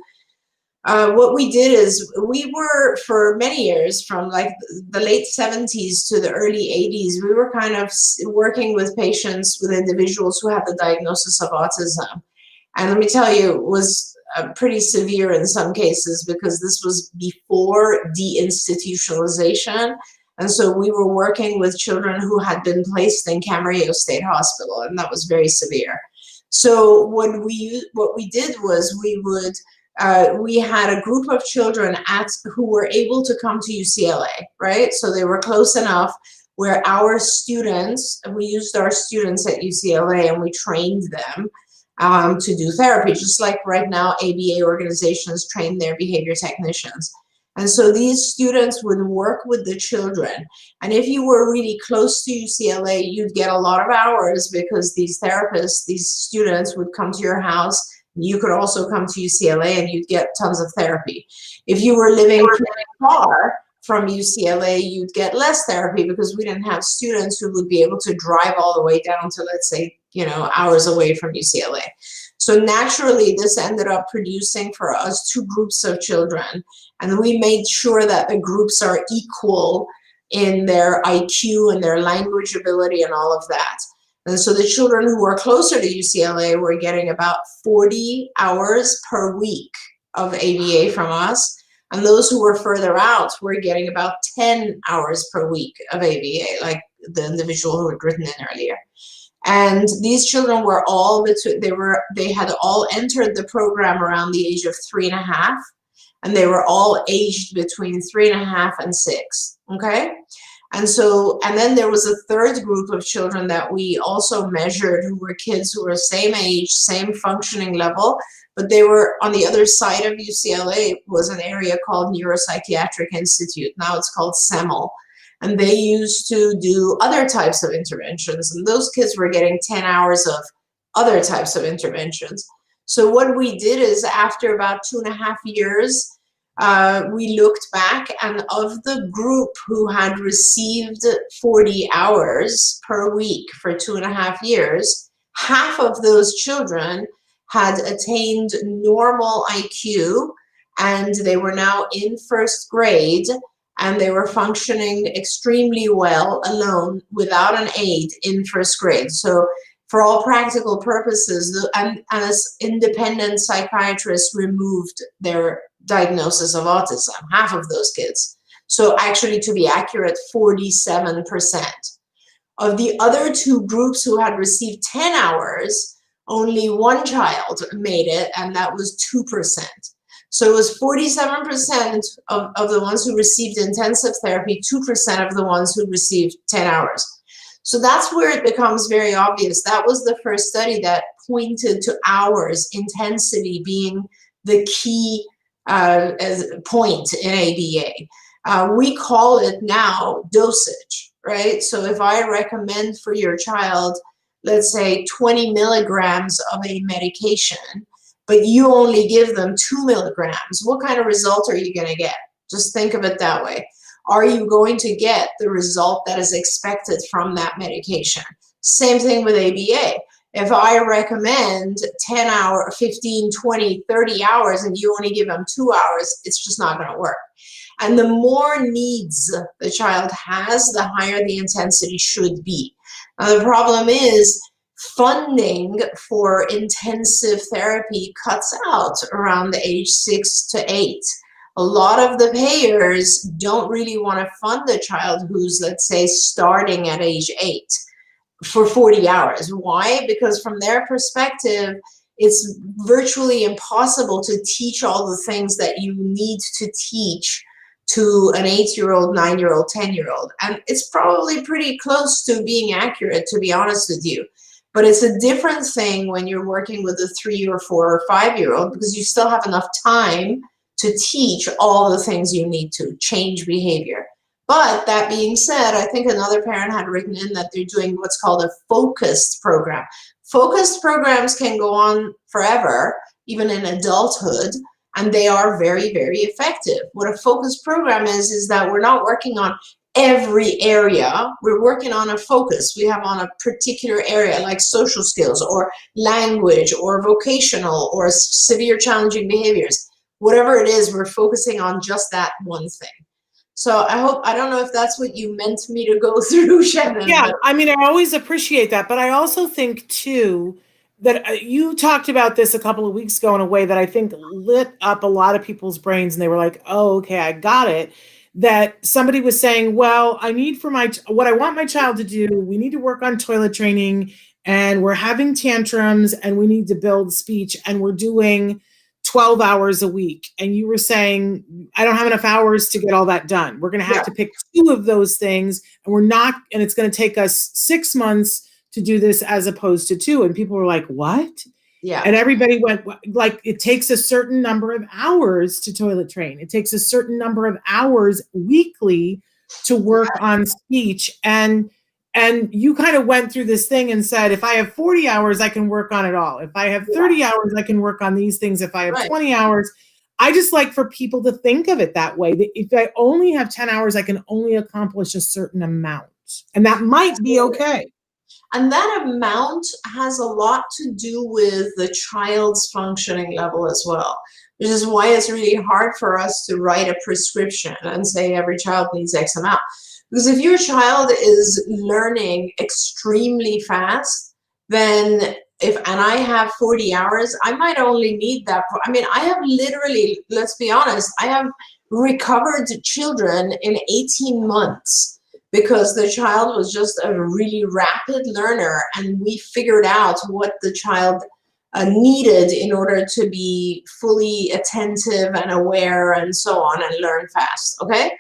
what we did is we were, for many years, from like the late 70s to the early 80s, we were kind of working with patients, with individuals who had the diagnosis of autism. And let me tell you, it was pretty severe in some cases, because this was before deinstitutionalization. And so we were working with children who had been placed in Camarillo State Hospital, and that was very severe. So what we did was we had a group of children who were able to come to UCLA, right? So they were close enough where we used our students at UCLA and we trained them to do therapy, just like right now ABA organizations train their behavior technicians. And so these students would work with the children. And if you were really close to UCLA, you'd get a lot of hours, because these therapists, these students would come to your house. You could also come to UCLA and you'd get tons of therapy. If you were living pretty far from UCLA, you'd get less therapy, because we didn't have students who would be able to drive all the way down to, let's say, hours away from UCLA. So naturally, this ended up producing for us 2 groups of children, and we made sure that the groups are equal in their IQ and their language ability and all of that. And so the children who were closer to UCLA were getting about 40 hours per week of ABA from us, and those who were further out were getting about 10 hours per week of ABA, like the individual who had written in earlier. And these children were all they had all entered the program around the age of 3.5, and they were all aged between 3.5 and 6. Okay. And then there was a third group of children that we also measured, who were kids who were same age, same functioning level, but they were on the other side of UCLA. Was an area called Neuropsychiatric Institute. Now it's called SEML. And they used to do other types of interventions. And those kids were getting 10 hours of other types of interventions. So what we did is, after about 2.5 years, we looked back, and of the group who had received 40 hours per week for 2.5 years, half of those children had attained normal IQ, and they were now in 1st grade, and they were functioning extremely well alone without an aide in 1st grade. So for all practical purposes, and as independent psychiatrists removed their diagnosis of autism, half of those kids. So actually, to be accurate, 47%. Of the other 2 groups who had received 10 hours, only 1 child made it, and that was 2%. So it was 47% of the ones who received intensive therapy, 2% of the ones who received 10 hours. So that's where it becomes very obvious. That was the first study that pointed to hours, intensity being the key point in ABA. We call it now dosage, right? So if I recommend for your child, let's say 20 milligrams of a medication, but you only give them 2 milligrams, what kind of result are you going to get? Just think of it that way. Are you going to get the result that is expected from that medication? Same thing with ABA. If I recommend 10 hours, 15, 20, 30 hours, and you only give them 2 hours, it's just not going to work. And the more needs the child has, the higher the intensity should be. Now, the problem is funding for intensive therapy cuts out around the age 6 to 8. A lot of the payers don't really want to fund a child who's, let's say, starting at age 8 for 40 hours. Why? Because from their perspective, it's virtually impossible to teach all the things that you need to teach to an 8-year-old, 9-year-old, 10-year-old. And it's probably pretty close to being accurate, to be honest with you. But it's a different thing when you're working with a 3 or 4 or 5-year-old, because you still have enough time to teach all the things you need to change behavior. But that being said, I think another parent had written in that they're doing what's called a focused program. Focused programs can go on forever, even in adulthood, and they are very, very effective. What a focused program is that we're not working on every area. We're working on a focus. We have on a particular area like social skills or language or vocational or severe challenging behaviors. Whatever it is, we're focusing on just that one thing. So I don't know if that's what you meant me to go through, Shannon. Yeah, I mean, I always appreciate that. But I also think, too, that you talked about this a couple of weeks ago in a way that I think lit up a lot of people's brains, and they were like, "Oh, okay, I got it." That somebody was saying, "Well, I need for what I want my child to do. We need to work on toilet training, and we're having tantrums, and we need to build speech, and we're doing 12 hours a week." And you were saying, "I don't have enough hours to get all that done. We're going to have to pick 2 of those things, and it's going to take us 6 months to do this as opposed to 2." And people were like, "What?" Yeah. And everybody went like, it takes a certain number of hours to toilet train. It takes a certain number of hours weekly to work on speech. And you kind of went through this thing and said, if I have 40 hours, I can work on it all. If I have 30 hours, I can work on these things. If I have 20 hours, I just like for people to think of it that way. That if I only have 10 hours, I can only accomplish a certain amount. And that might be okay. And that amount has a lot to do with the child's functioning level as well, which is why it's really hard for us to write a prescription and say every child needs X amount. Because if your child is learning extremely fast, then and I have 40 hours, I might only need that. I mean, I have literally, let's be honest, I have recovered children in 18 months. Because the child was just a really rapid learner, and we figured out what the child needed in order to be fully attentive and aware and so on and learn fast, okay?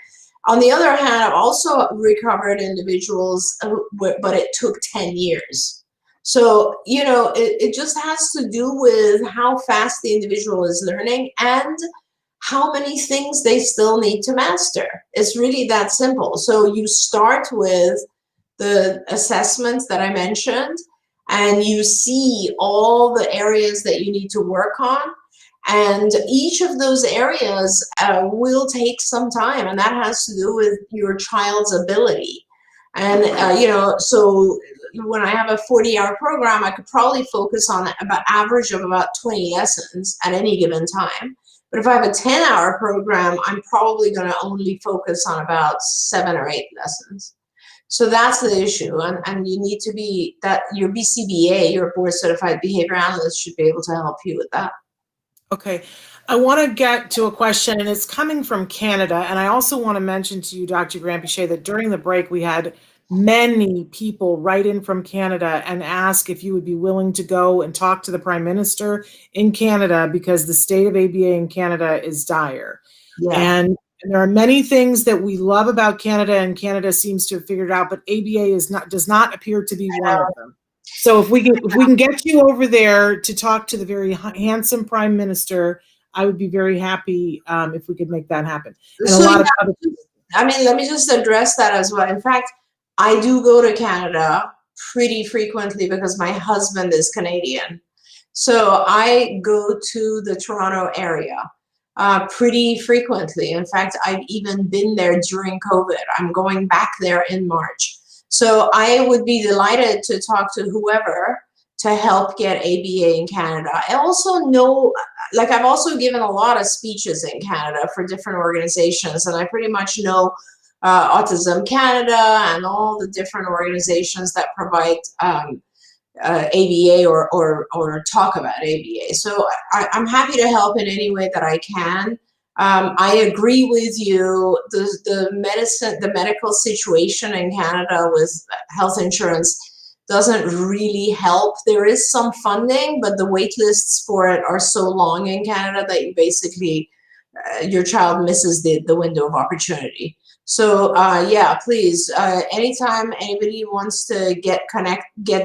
On the other hand, I've also recovered individuals, but it took 10 years. So, you know, it just has to do with how fast the individual is learning and how many things they still need to master. It's really that simple. So you start with the assessments that I mentioned, and you see all the areas that you need to work on. And each of those areas will take some time, and that has to do with your child's ability. And, you know, so when I have a 40-hour program, I could probably focus on about average of about 20 lessons at any given time. But if I have a 10-hour program, I'm probably going to only focus on about 7 or 8 lessons. So that's the issue. And you need to be that your BCBA, your board certified behavior analyst, should be able to help you with that. Okay. I want to get to a question, and it's coming from Canada. And I also want to mention to you, Dr. Granpeesheh, that during the break, we had many people write in from Canada and ask if you would be willing to go and talk to the Prime Minister in Canada, because the state of ABA in Canada is dire. Yeah. And there are many things that we love about Canada, and Canada seems to have figured out, but ABA does not appear to be one of them. So if we can get you over there to talk to the very handsome Prime Minister, I would be very happy if we could make that happen. And so, I mean, let me just address that as well. In fact, I do go to Canada pretty frequently because my husband is Canadian. So I go to the Toronto area pretty frequently. In fact, I've even been there during COVID. I'm going back there in March. So I would be delighted to talk to whoever to help get ABA in Canada. I also know, like, I've also given a lot of speeches in Canada for different organizations, and I pretty much know Autism Canada and all the different organizations that provide ABA or talk about ABA. So I'm happy to help in any way that I can. I agree with you. The medical situation in Canada with health insurance doesn't really help. There is some funding, but the wait lists for it are so long in Canada that you basically, your child misses the window of opportunity. So yeah, please, anytime anybody wants to get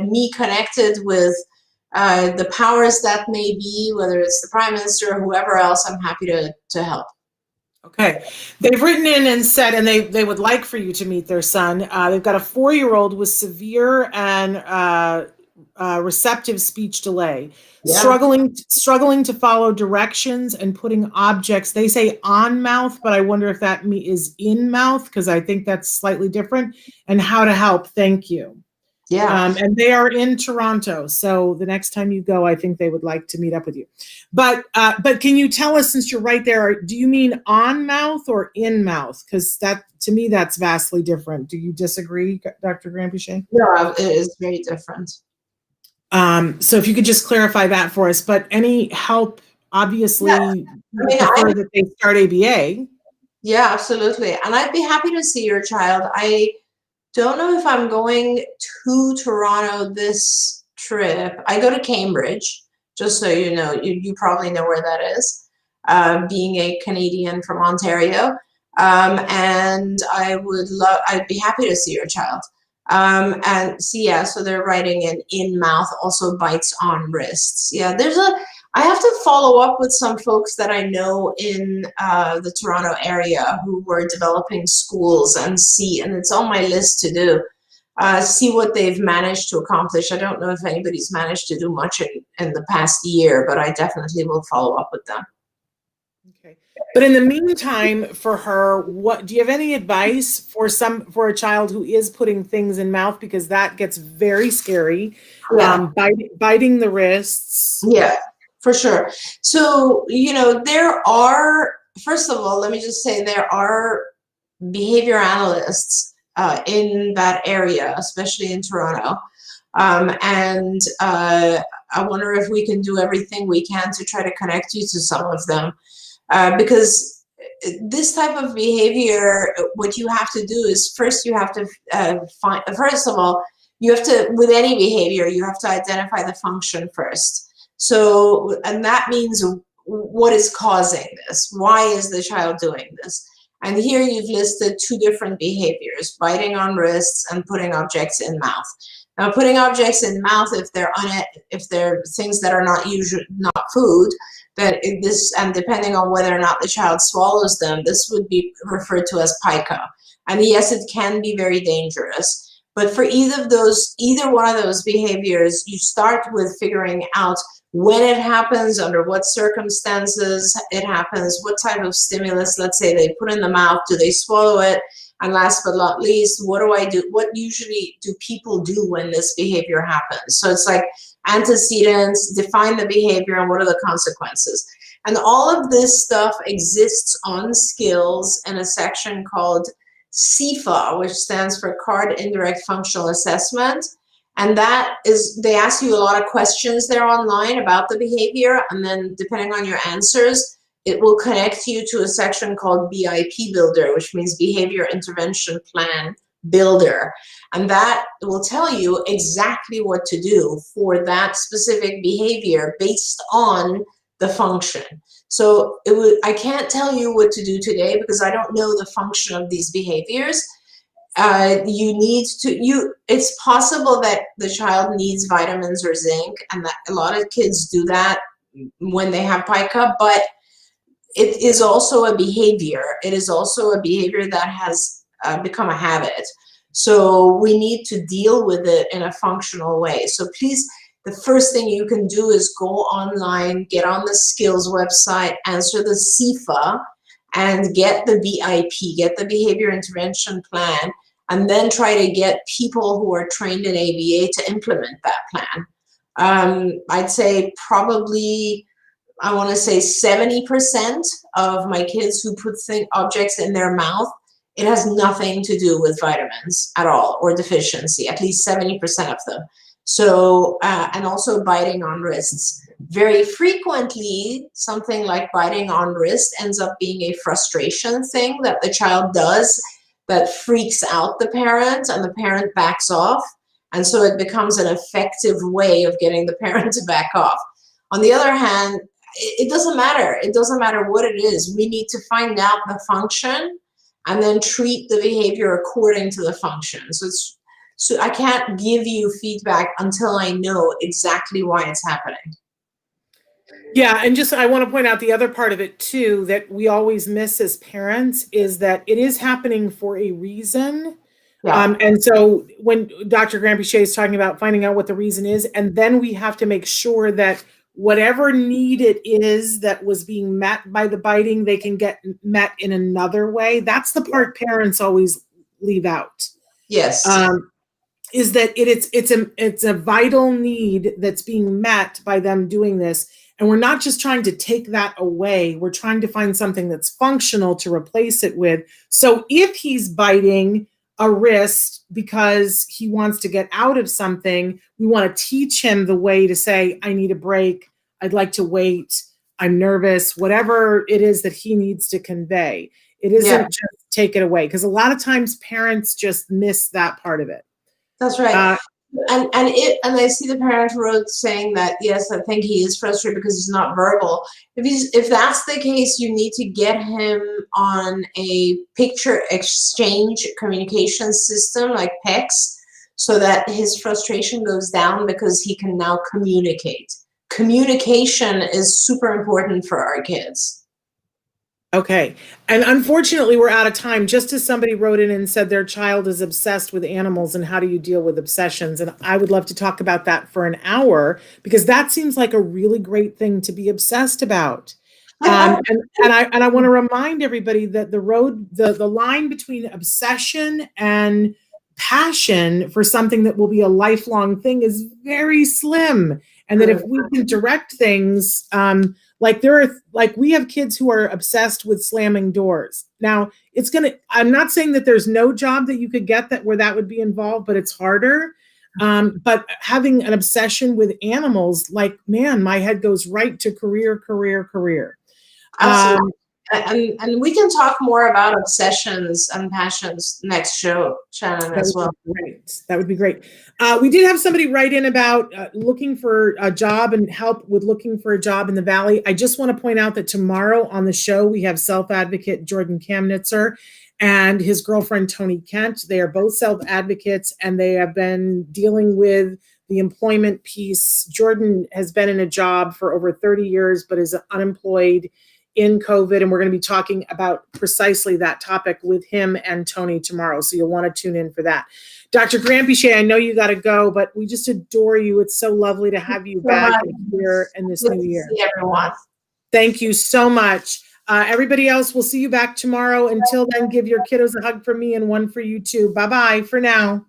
me connected with the powers that may be, whether it's the Prime Minister or whoever else, I'm happy to help. Okay. They've written in and said, and they would like for you to meet their son. They've got a 4-year-old with severe and receptive speech delay, struggling to follow directions and putting objects. They say on mouth, but I wonder if that is in mouth, because I think that's slightly different. And how to help. Thank you. Yeah. And they are in Toronto. So the next time you go, I think they would like to meet up with you. But can you tell us, since you're right there, do you mean on mouth or in mouth? Because that, to me, that's vastly different. Do you disagree, Dr. Granpeesheh? No, it is very different. So if you could just clarify that for us, but any help, obviously, Yeah. you would prefer that they start ABA. Yeah, absolutely. And I'd be happy to see your child. I don't know if I'm going to Toronto this trip. I go to Cambridge, just so you know. You probably know where that is, being a Canadian from Ontario. And I'd be happy to see your child. And see, yeah, so they're writing in mouth, also bites on wrists. Yeah, I have to follow up with some folks that I know in the Toronto area who were developing schools and it's on my list to do. See what they've managed to accomplish. I don't know if anybody's managed to do much in the past year, but I definitely will follow up with them. Okay. But in the meantime, for her, what do you have any advice for a child who is putting things in mouth, because that gets very scary? Yeah. Biting the wrists. Yeah, for sure. So, first of all, let me just say there are behavior analysts in that area, especially in Toronto. And I wonder if we can do everything we can to try to connect you to some of them. Because this type of behavior, what you have to do is first you have to first of all, with any behavior, you have to identify the function first. So, and that means what is causing this? Why is the child doing this? And here you've listed two different behaviors: biting on wrists and putting objects in mouth. Now, putting objects in mouth, if they're things that are not food, and depending on whether or not the child swallows them, this would be referred to as pica. And yes, it can be very dangerous. But for either one of those behaviors, you start with figuring out when it happens, under what circumstances it happens, what type of stimulus, let's say, they put in the mouth, do they swallow it? And last but not least, what do I do? What usually do people do when this behavior happens? So it's like antecedents, define the behavior, and what are the consequences? And all of this stuff exists on skills in a section called CIFA, which stands for Card Indirect Functional Assessment. And that is, they ask you a lot of questions there online about the behavior, and then depending on your answers, it will connect you to a section called BIP Builder, which means Behavior Intervention Plan Builder. And that will tell you exactly what to do for that specific behavior based on the function. So I can't tell you what to do today because I don't know the function of these behaviors. It's possible that the child needs vitamins or zinc, and that a lot of kids do that when they have pica, but it is also a behavior. It is also a behavior that has become a habit. So we need to deal with it in a functional way. So please, the first thing you can do is go online, get on the skills website, answer the CIFA, and get the BIP, get the behavior intervention plan, and then try to get people who are trained in ABA to implement that plan. I'd say probably, I want to say 70% of my kids who put objects in their mouth, it has nothing to do with vitamins at all or deficiency, at least 70% of them. So, and also biting on wrists. Very frequently, something like biting on wrist ends up being a frustration thing that the child does that freaks out the parent, and the parent backs off. And so it becomes an effective way of getting the parent to back off. On the other hand, it doesn't matter. It doesn't matter what it is. We need to find out the function and then treat the behavior according to the function. So I can't give you feedback until I know exactly why it's happening. Yeah, and just I want to point out the other part of it too that we always miss as parents is that it is happening for a reason. Yeah. And so when Dr. Granpeesheh is talking about finding out what the reason is, and then we have to make sure that whatever need it is that was being met by the biting, they can get met in another way. That's the part parents always leave out. Yes. Is that it's a vital need that's being met by them doing this. And we're not just trying to take that away. We're trying to find something that's functional to replace it with. So if he's biting a wrist because he wants to get out of something, we want to teach him the way to say, I need a break. I'd like to wait. I'm nervous, whatever it is that he needs to convey. It isn't just take it away, because a lot of times parents just miss that part of it. That's right. And I see the parent wrote saying that, yes, I think he is frustrated because he's not verbal. If that's the case, you need to get him on a picture exchange communication system like PECS, so that his frustration goes down because he can now communicate. Communication is super important for our kids. Okay. And unfortunately, we're out of time. Just as somebody wrote in and said their child is obsessed with animals, and how do you deal with obsessions? And I would love to talk about that for an hour, because that seems like a really great thing to be obsessed about. And I want to remind everybody that the line between obsession and passion for something that will be a lifelong thing is very slim. And that if we can direct things, we have kids who are obsessed with slamming doors. Now, I'm not saying that there's no job that you could get where that would be involved, but it's harder. But having an obsession with animals, man, my head goes right to career. Absolutely. And we can talk more about obsessions and passions next show, Shannon, as well. That would be great. We did have somebody write in about looking for a job and help with looking for a job in the Valley. I just want to point out that tomorrow on the show, we have self-advocate Jordan Kamnitzer and his girlfriend, Tony Kent. They are both self-advocates, and they have been dealing with the employment piece. Jordan has been in a job for over 30 years, but is unemployed in COVID, and we're going to be talking about precisely that topic with him and Tony tomorrow, so you'll want to tune in for that. Dr. Granpeesheh, I know you got to go, but we just adore you. It's so lovely to have you back here in this new year. See everyone. Thank you so much. Everybody else, we'll see you back tomorrow. Until then, give your kiddos a hug from me and one for you too. Bye-bye for now.